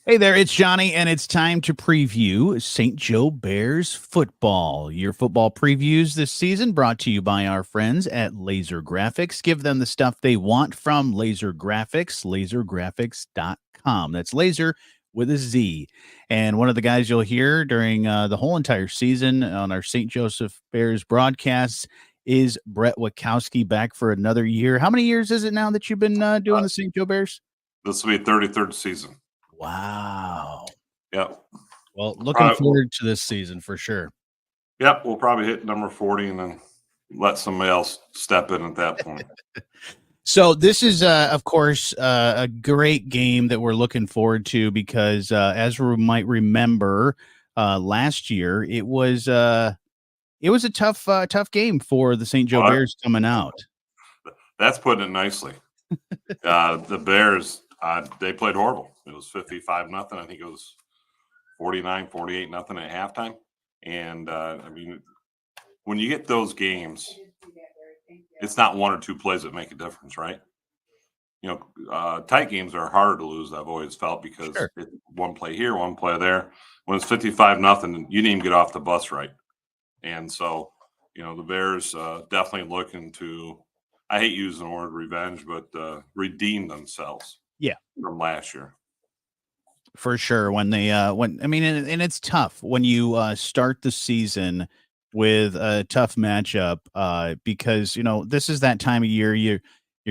Hey there, it's Johnny, and it's time to preview St. Joe Bears football. Your football previews this season brought to you by our friends at Laser Graphics. Give them the stuff they want from Laser Graphics, lasergraphics.com. That's laser with a Z. And one of the guys you'll hear during the whole entire season on our St. Joseph Bears broadcasts is Bret Witkowski, back for another year. How many years is it now that you've been doing the St. Joe Bears? This will be 33rd season. Wow. Yep. Well, looking forward to this season for sure. Yep. We'll probably hit number 40 and then let somebody else step in at that point. So this is, of course, a great game that we're looking forward to because, as we might remember, last year it was a tough game for the St. Joe Bears coming out. That's putting it nicely. The Bears, they played horrible. It was 55-0. I think it was 49-48-0 at halftime. And I mean, when you get those games, it's not one or two plays that make a difference, right? You know, tight games are harder to lose, I've always felt, because it's one play here, one play there. When it's 55-0, you didn't even get off the bus right. And so, you know, the Bears definitely looking to, I hate using the word revenge, but redeem themselves. Yeah. From last year. For sure. When they, and it's tough when you start the season with a tough matchup because, you know, this is that time of year you're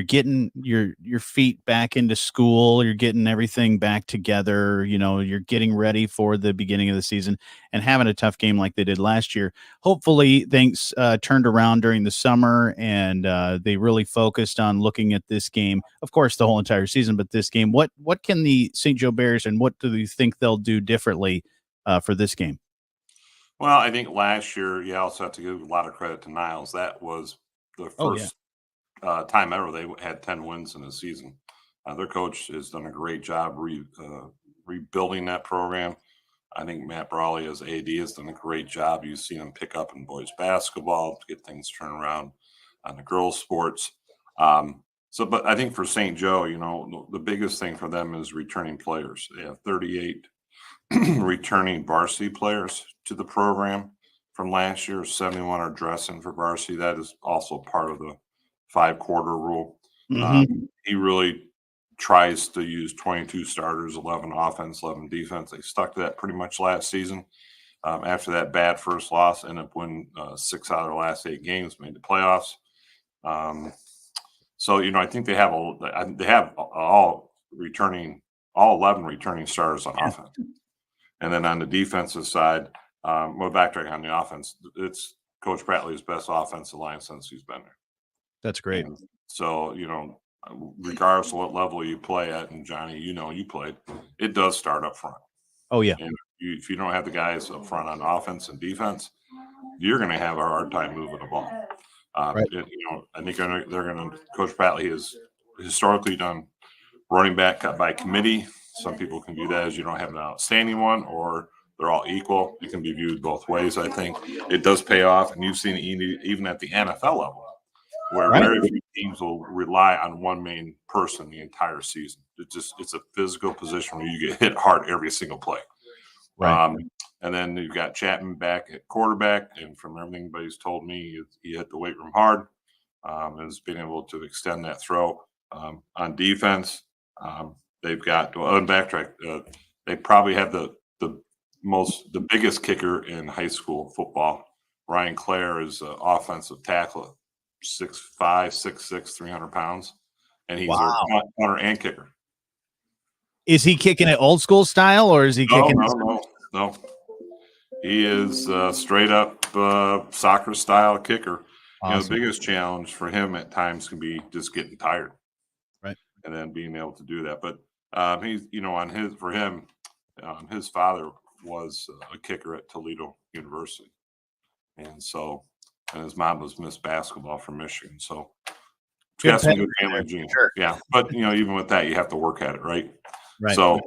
getting your feet back into school, you're getting everything back together, you know, you're getting ready for the beginning of the season, and having a tough game like they did last year. Hopefully things turned around during the summer and they really focused on looking at this game, of course, the whole entire season, but this game. What can the St. Joe Bears, and what do you think they'll do differently for this game? Well, I think last year you also have to give a lot of credit to Niles. That was the first time ever they had 10 wins in a season. Their coach has done a great job rebuilding that program. I think Matt Brawley as AD has done a great job. You've seen him pick up in boys basketball to get things turned around on the girls' sports. But I think for St. Joe, you know, the biggest thing for them is returning players. They have 38 returning varsity players to the program from last year. 71 are dressing for varsity. That is also part of the 5-quarter rule. He really tries to use 22 starters, 11 offense, 11 defense. They stuck to that pretty much last season. After that bad first loss, ended up winning 6 out of the last 8 games, made the playoffs. So, you know, I think they have all 11 returning starters on offense. And then on the defensive side, we'll backtrack on the offense. It's Coach Bradley's best offensive line since he's been there. That's great. And so, you know, regardless of what level you play at, and Johnny, you know, you played, it does start up front. Oh, yeah. And if you don't have the guys up front on offense and defense, you're going to have a hard time moving the ball. Right. You know, I think they're going to, Coach Bradley has historically done running back by committee. Some people can view that as you don't have an outstanding one, or they're all equal. It can be viewed both ways. I think it does pay off, and you've seen it even at the NFL level, where very few teams will rely on one main person the entire season. It's a physical position where you get hit hard every single play. Right. And then you've got Chapman back at quarterback, and from everything anybody's told me, he hit the weight room hard, and has been able to extend that throw. On defense, they've got backtrack. They probably have the biggest kicker in high school football. Ryan Clare is an offensive tackle, 6'5", 6'6", 300 pounds, and he's their punter and kicker. Is he kicking it old school style, or is he kicking? No. He is straight up soccer style kicker. Awesome. You know, the biggest challenge for him at times can be just getting tired, right, and then being able to do that. But he's, you know, his father was a kicker at Toledo University, and his mom was Miss Basketball from Michigan. So he's got some good family genes. Sure. Yeah, but you know, even with that, you have to work at it, right? Right. So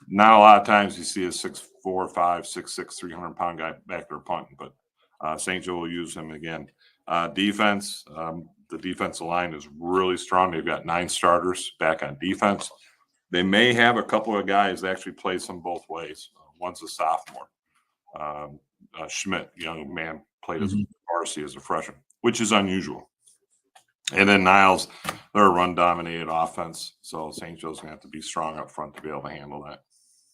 now a lot of times you see a 6'4", 5', 6'6", 300-pound guy back there punting, but St. Joe will use him again. Defense, the defensive line is really strong. They've got 9 starters back on defense. They may have a couple of guys that actually play some both ways. One's a sophomore. Schmidt, young man, played as a varsity as a freshman, which is unusual. And then Niles, they're a run-dominated offense, so St. Joe's going to have to be strong up front to be able to handle that.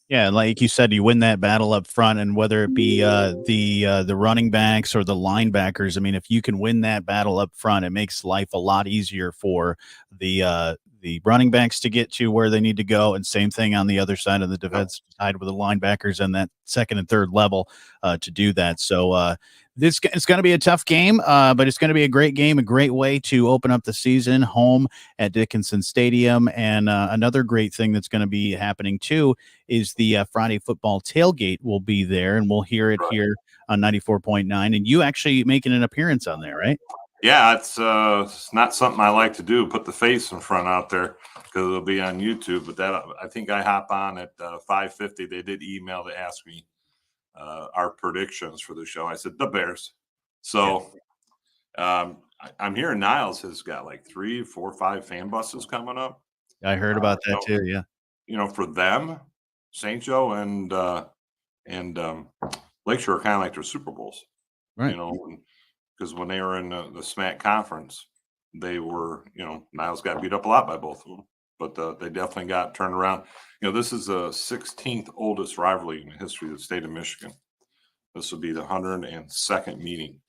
Yeah, like you said, you win that battle up front, and whether it be the running backs or the linebackers, I mean, if you can win that battle up front, it makes life a lot easier for the running backs to get to where they need to go, and same thing on the other side of the defense side with the linebackers and that second and third level to do that. So it's going to be a tough game, but it's going to be a great game, a great way to open up the season home at Dickinson Stadium. And another great thing that's going to be happening too is the Friday football tailgate will be there, and we'll hear it here on 94.9. And you actually making an appearance on there, right? Yeah, it's not something I like to do, put the face in front out there because it'll be on YouTube. But that I think I hop on at 5:50. They did email to ask me our predictions for the show. I said the Bears. So I'm hearing Niles has got like 3, 4, 5 fan buses coming up. I heard about that too. Yeah, for them, St. Joe and Lakeshore are kind of like their Super Bowls, right? Because when they were in the SMAC conference, they were, Niles got beat up a lot by both of them, but they definitely got turned around. This is the 16th oldest rivalry in the history of the state of Michigan. This will be the 102nd meeting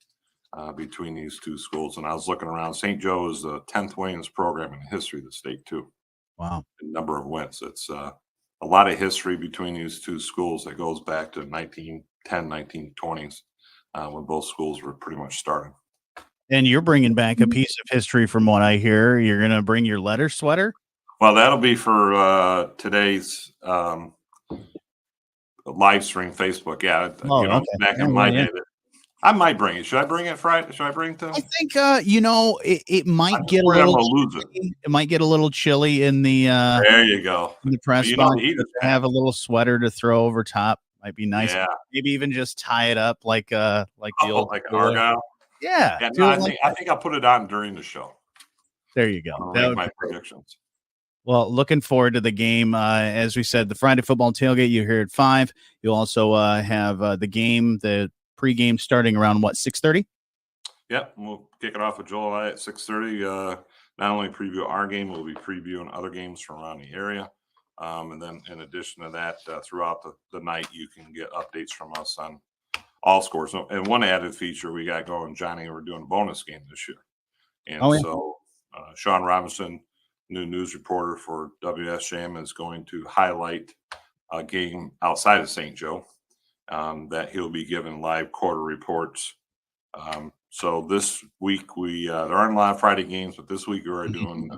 between these two schools. And I was looking around. St. Joe is the 10th winningest program in the history of the state, too. Wow. The number of wins. It's a lot of history between these two schools that goes back to 1910, 1920s. When both schools were pretty much starting. And you're bringing back a piece of history from what I hear. You're going to bring your letter sweater? Well, that'll be for today's live stream Facebook. Yeah. Okay. Back in my day. I might bring it. Should I bring it Friday? Should I bring it to? I think it might get a little chilly. It might get a little chilly in the there you go. In the press box. Have a little sweater to throw over top. Might be nice. Yeah. Maybe even just tie it up like the old like an Argyle. Yeah. No, I think I'll put it on during the show. There you go. That would my predictions. Well, looking forward to the game. As we said, the Friday football tailgate, you hear at 5. You'll also have the game, the pregame starting around 6:30? Yeah, we'll kick it off with Joel and I at 6:30. Not only preview our game, we'll be previewing other games from around the area. And then in addition to that, throughout the night, you can get updates from us on all scores. And one added feature we got going, Johnny, we're doing a bonus game this year. And so Sean Robinson, new news reporter for WSJM, is going to highlight a game outside of St. Joe that he'll be giving live quarter reports. So this week there aren't a lot of Friday games, but this week we're doing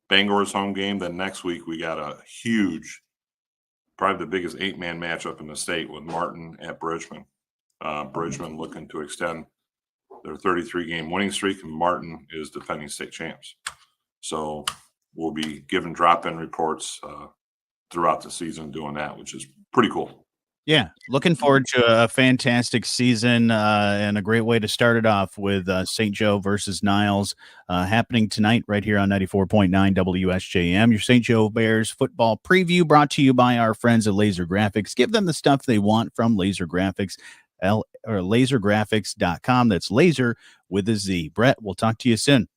Bangor's home game. Then next week we got a huge, probably the biggest 8-man matchup in the state with Martin at Bridgman. Bridgman looking to extend their 33-game winning streak, and Martin is defending state champs. So we'll be giving drop-in reports throughout the season doing that, which is pretty cool. Yeah, looking forward to a fantastic season and a great way to start it off with St. Joe versus Niles happening tonight right here on 94.9 WSJM. Your St. Joe Bears football preview brought to you by our friends at Lazer Graphics. Give them the stuff they want from Lazer Graphics, or lazergraphics.com. That's Lazer with a Z. Bret, we'll talk to you soon.